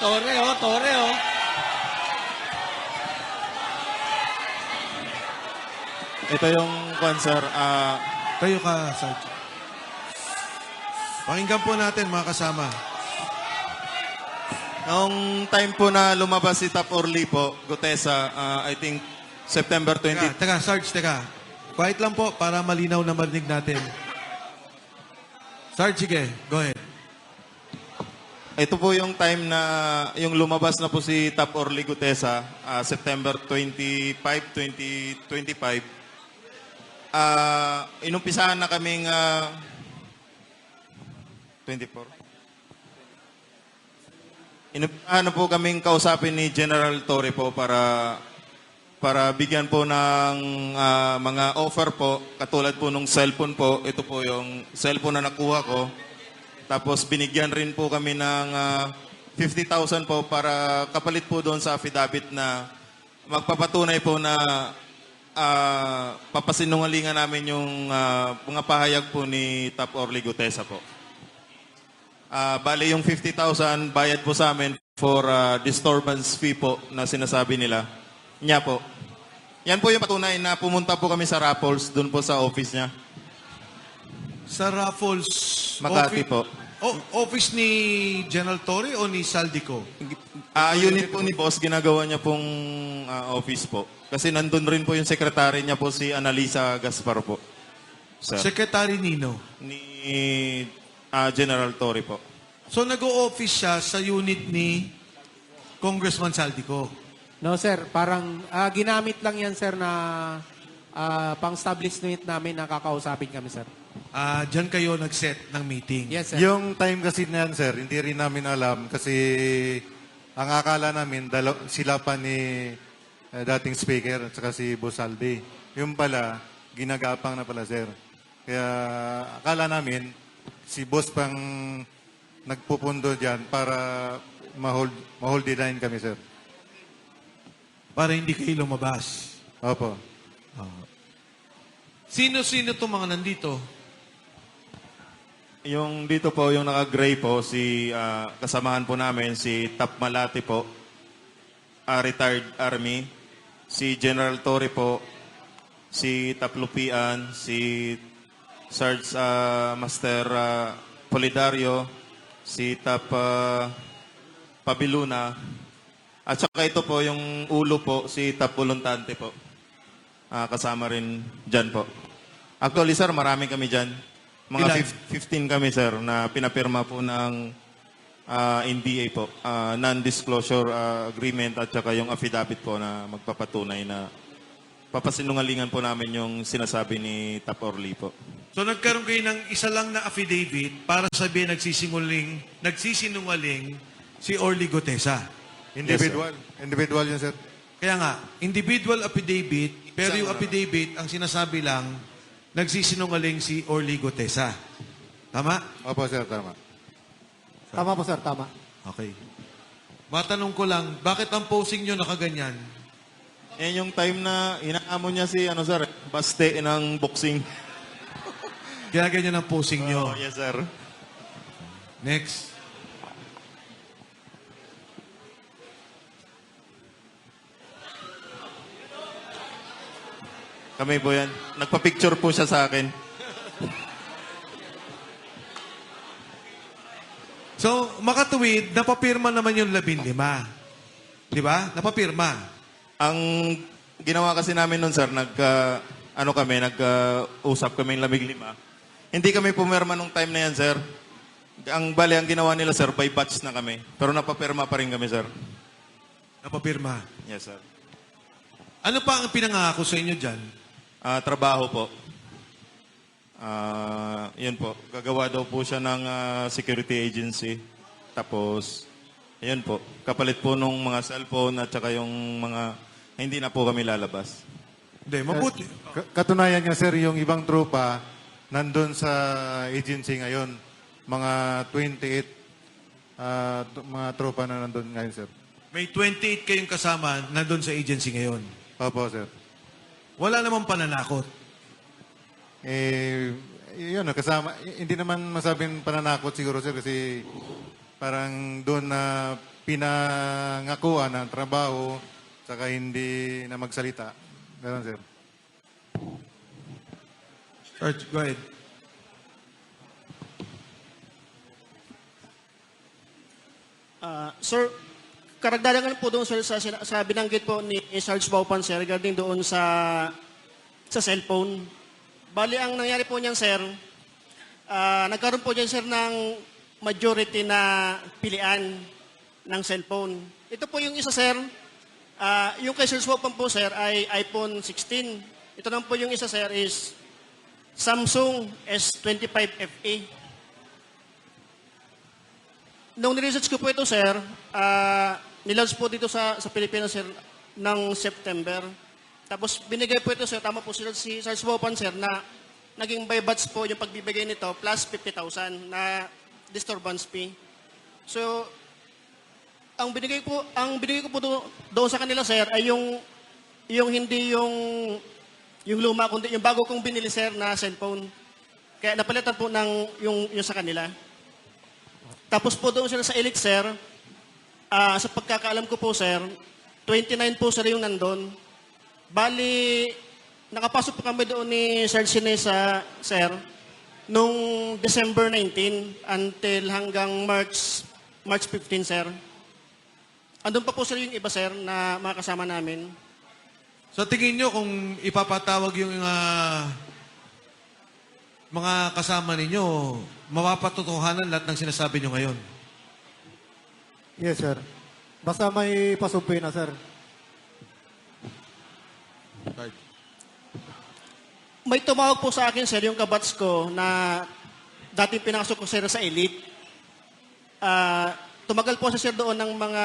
Tore, oh, Tore, oh. Ito yung sir. Kayo ka, Sarge. Pakinggan po natin, mga kasama. Noong time po na lumabas si Tap Orly po, Gutesa, I think September 20. Teka, Sarge, teka. Quiet lang po para malinaw na marinig natin. Sarge, sige. Go ahead. Ito po yung time na yung lumabas na po si Tap Orly Gutesa, September 25, 2025. Inumpisahan na kaming 24. Inumpisahan na po kaming kausapin ni General Torre po para bigyan po ng mga offer po, katulad po nung cellphone po. Ito po yung cellphone na nakuha ko. Tapos binigyan rin po kami ng 50,000 po para kapalit po doon sa affidavit na magpapatunay po na papasinungalingan namin yung mga pahayag po ni Tap Orly Gutesa po. Bale yung 50,000 bayad po sa amin for disturbance fee po na sinasabi nila. Niya po. Yan po yung patunay na pumunta po kami sa Raffles, doon po sa office niya. Sa Raffles... Makati po. Office ni General Torre o ni Saldico? Unit po ni boss, ginagawa niya pong office po. Kasi nandun rin po yung secretary niya po, si Annalisa Gaspar po. Sir. Secretary Nino. Ni General Torre po. So, nag-o-office siya sa unit ni Congressman Saldico. No, sir. Parang ginamit lang yan, sir, na pang-establishment namin na kakausapin kami, sir. Diyan kayo nag-set ng meeting. Yes, sir. Yung time kasi na yan, sir, hindi rin namin alam kasi ang akala namin sila pa ni dating speaker at saka si Boss Aldi. Yung pala, ginagapang na pala, sir. Kaya akala namin si Boss pang nagpupundo dyan para ma-hold the line kami, sir. Para hindi kayo lumabas. Opo. Sino-sino itong mga nandito? Yung dito po, yung naka-gray po, kasamahan po namin, si Tap Malati po, retired Army, si General Torre po, si Tap Lupian, si Sarge Master Polidario, si Tap Pabiluna, at saka ito po, yung ulo po, si Tap Voluntante po. Kasama rin dyan po. Actually, sir, marami kami dyan. Mga 15 kami, sir, na pinapirma po ng NDA po. Non-disclosure agreement at saka yung affidavit po na magpapatunay na papasinungalingan po namin yung sinasabi ni Tap Orly po. So, nagkaroon kayo ng isa lang na affidavit para sabihin nagsisinungaling si Orly Gutesa. Individual. Individual yun, sir. Kaya nga, individual affidavit, pero yung affidavit, ang sinasabi lang, nagsisinungaling si Orly Gutesa. Tama? Opo, sir, tama. Tama po, sir. Tama. Okay. Matanong ko lang, bakit ang posing nyo nakaganyan? Yan yung time na inaamon niya si, sir, baste ng boxing. Kaya ganyan ang posing nyo. Oh, yes, sir. Next. Kami po yan. Nagpa-picture po siya sa akin. So, makatuwid, napapirma naman yung 15. Di ba? Napapirma. Ang ginawa kasi namin nun, sir, nag-usap kami ng labing-lima. Hindi kami pumirma nung time na yan, sir. Ang ginawa nila, sir, by batch na kami. Pero napapirma pa rin kami, sir. Napapirma. Yes, sir. Ano pa ang pinangako sa inyo dyan? Trabaho po. Yun po. Gagawa daw po siya ng security agency. Tapos, yun po. Kapalit po nung mga cellphone at saka yung mga hindi na po kami lalabas. Hindi, mabuti. Katunayan nga, sir, yung ibang tropa nandun sa agency ngayon. Mga 28 mga tropa na nandun ngayon, sir. May 28 kayong kasama nandun sa agency ngayon. Opo, sir. Wala namang pananakot. Yun, kasama. Hindi naman masabing pananakot siguro, sir, kasi parang doon na pinangakuan ng trabaho, saka hindi na magsalita. Ganun, sir. Sarge, go ahead. Sir, karagdagan po doon sir, sa binanggit po ni Sarge Baupan sir regarding doon sa cellphone. Bali, ang nangyari po niyan sir, nagkaroon po dyan sir ng majority na pilian ng cellphone. Ito po yung isa sir, yung kay Sarge Baupan po sir ay iPhone 16. Ito naman po yung isa sir is Samsung S25 FE. Nung niresearch ko po ito, sir, nilaunch po dito sa Pilipinas, sir, ng September. Tapos binigay po ito, sir, tama po sila si Sarge Baupan, sir, na naging by batch po yung pagbibigay nito plus 50,000 na disturbance fee. So, ang binigay ko po doon sa kanila, sir, ay yung hindi yung luma, kundi yung bago kong binili, sir, na cellphone. Kaya napalitan po ng yung sa kanila. Tapos po doon sila sa Elite, sir, sa pagkakaalam ko po, sir, 29 po sir yung nandun. Bali, nakapasok po kami doon ni Sir Sinesa, sir, nung December 19 until hanggang March 15, sir. Andun pa po sir yung iba, sir, na mga kasama namin. Sa tingin nyo, kung ipapatawag yung mga kasama ninyo, mapapatotohanan lahat ng sinasabi nyo ngayon? Yes, sir. Basta may pasumpi na, sir. Sarge. May tumawag po sa akin, sir, yung kabats ko na dating pinasok ko, sir, sa Elite. Tumagal po siya, sir, doon ng mga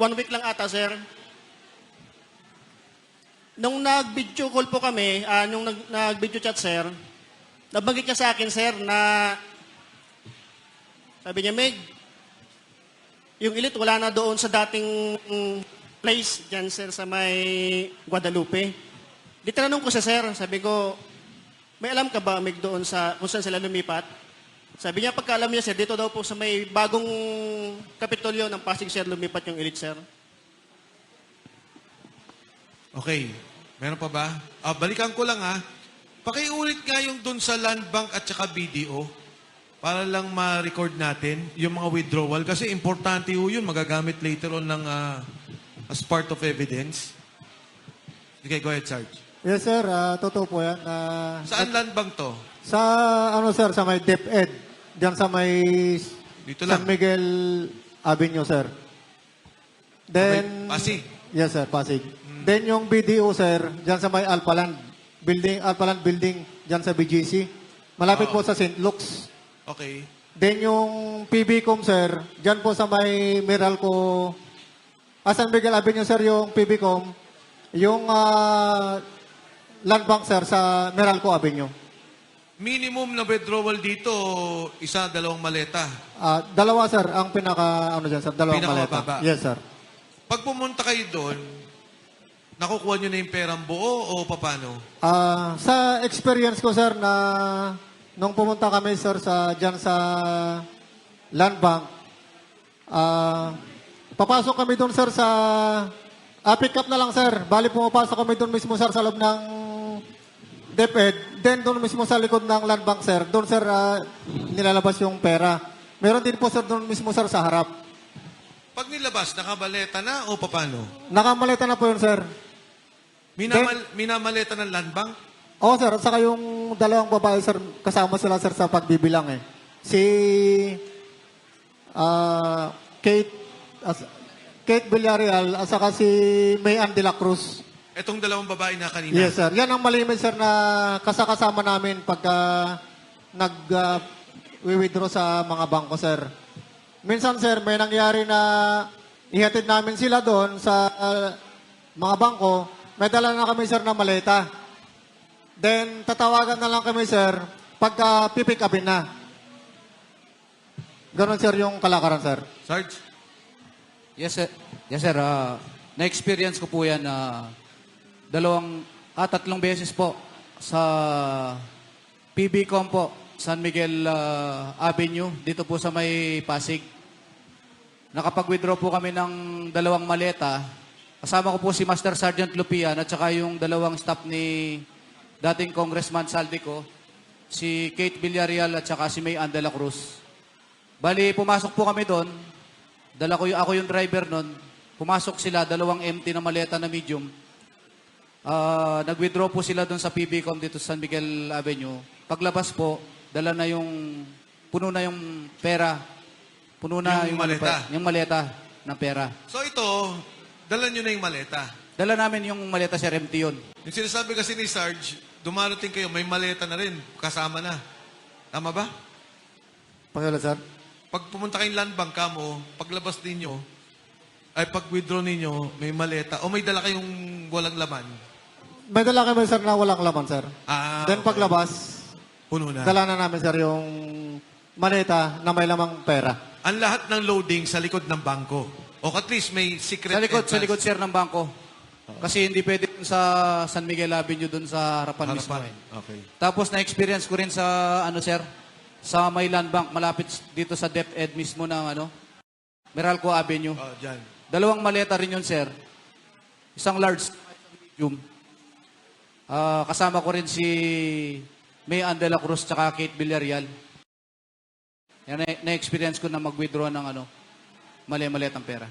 1 week lang ata, sir. Nung nag-video call po kami, nung nag-video chat, sir, nabanggit niya sa akin, sir, na sabi niya, Meg, yung Elite wala na doon sa dating place dyan, sir, sa may Guadalupe. Di tinanong ko siya, sir, sabi ko, may alam ka ba, Meg, doon sa kung saan sila lumipat? Sabi niya, pagkaalam niya, sir, dito daw po sa may bagong kapitolyo ng Pasig, sir, lumipat yung Elite, sir. Okay. Meron pa ba? Balikan ko lang ha. Pakiulit nga yung dun sa Land Bank at saka BDO para lang ma-record natin yung mga withdrawal. Kasi importante ho yun. Magagamit later on ng, as part of evidence. Okay, go ahead, Sarge. Yes, sir. Totoo po yan. Saan Land Bank to? Sa, sir, sa may DepEd. Diyan sa may Dito lang. San Miguel Avenue, sir. Then, Pasig. Yes, sir, Pasig. Then yung BDO, sir, diyan sa may Alpaland Building, diyan sa BGC. Malapit po sa St. Luke's. Okay. Then yung PBCom, sir, diyan po sa may Meralco, San Miguel Avenue, sir, yung PBCom. Yung Land Bank, sir, sa Meralco Avenue. Minimum na withdrawal dito, isa, dalawang maleta. Dalawa, sir, ang dyan, sir, dalawang maleta. Pinakamababa. Yes, sir. Pag pumunta kayo doon, nakukuha nyo na yung perang buo o paano? Sa experience ko, sir, na nung pumunta kami, sir, dyan sa Land Bank, papasok kami doon, sir, sa pick up na lang, sir. Bali, pumapasok kami doon mismo, sir, sa loob ng DepEd. Then, doon mismo sa likod ng Land Bank, sir. Doon, sir, nilalabas yung pera. Meron din po, sir, doon mismo, sir, sa harap. Pag nilabas, nakabaleta na o paano? Nakamaleta na po yun, sir. Minamaleta ng Land Bank? Oo, sir. At saka yung dalawang babae, sir, kasama sila, sir, sa pagbibilang, eh. Si Kate Villarreal at saka si Mayan de la Cruz. Etong dalawang babae na kanina. Yes, sir. Yan ang malimit, sir, na kasama namin pagka nag-withdraw sa mga bangko, sir. Minsan, sir, may nangyari na ihatid namin sila doon sa mga bangko. May dala na kami, sir, na maleta. Then, tatawagan na lang kami, sir, pagka pipick upin na. Ganon, sir, yung kalakaran, sir. Sarge? Yes, sir. Yes, sir. Na-experience ko po yan tatlong beses po sa PBCom po, San Miguel Avenue, dito po sa may Pasig. nakapag-withdraw po kami ng 2 maleta. Kasama ko po si Master Sergeant Lupian at saka yung 2 staff ni dating Congressman Saldico, si Kate Villarreal at saka si May Ann de la Cruz. Bali, pumasok po kami doon. Ako yung driver noon. Pumasok sila, 2 empty na maleta na medium. Nag-withdraw po sila doon sa PBCom dito sa San Miguel Avenue. Paglabas po, puno na yung pera. Puno na Yung maleta. Yung maleta ng pera. So ito, dala nyo na yung maleta. Dala namin yung maleta, Sir, empty yun. Yung sinasabi kasi ni Sarge, dumarating kayo, may maleta na rin, kasama na. Tama ba? Pakila, sir. Pag pumunta kayong land bank mo, paglabas ninyo, ay pag-withdraw ninyo, may maleta, o may dala kayong walang laman. May dala kami, sir, na walang laman, sir. Then okay. paglabas, Puno na. dala na namin, sir, yung maleta na may lamang pera. Ang lahat ng loading sa likod ng bangko. O at least may secret Sa likod, entrance. Sir, ng bangko. Kasi hindi pwede dun sa San Miguel Avenue dun sa harapan mismo. Harapan. Okay. Tapos na-experience ko rin sa, sir, sa may land bank, malapit dito sa DepEd mismo ng, Meralco Avenue. Oh, dyan. 2 maleta rin yun, sir. Isang large, medium. Kasama ko rin si May Ann de la Cruz tsaka Kate Villarreal. Yan, na-experience ko na mag-withdraw ng mali-maliit ang pera.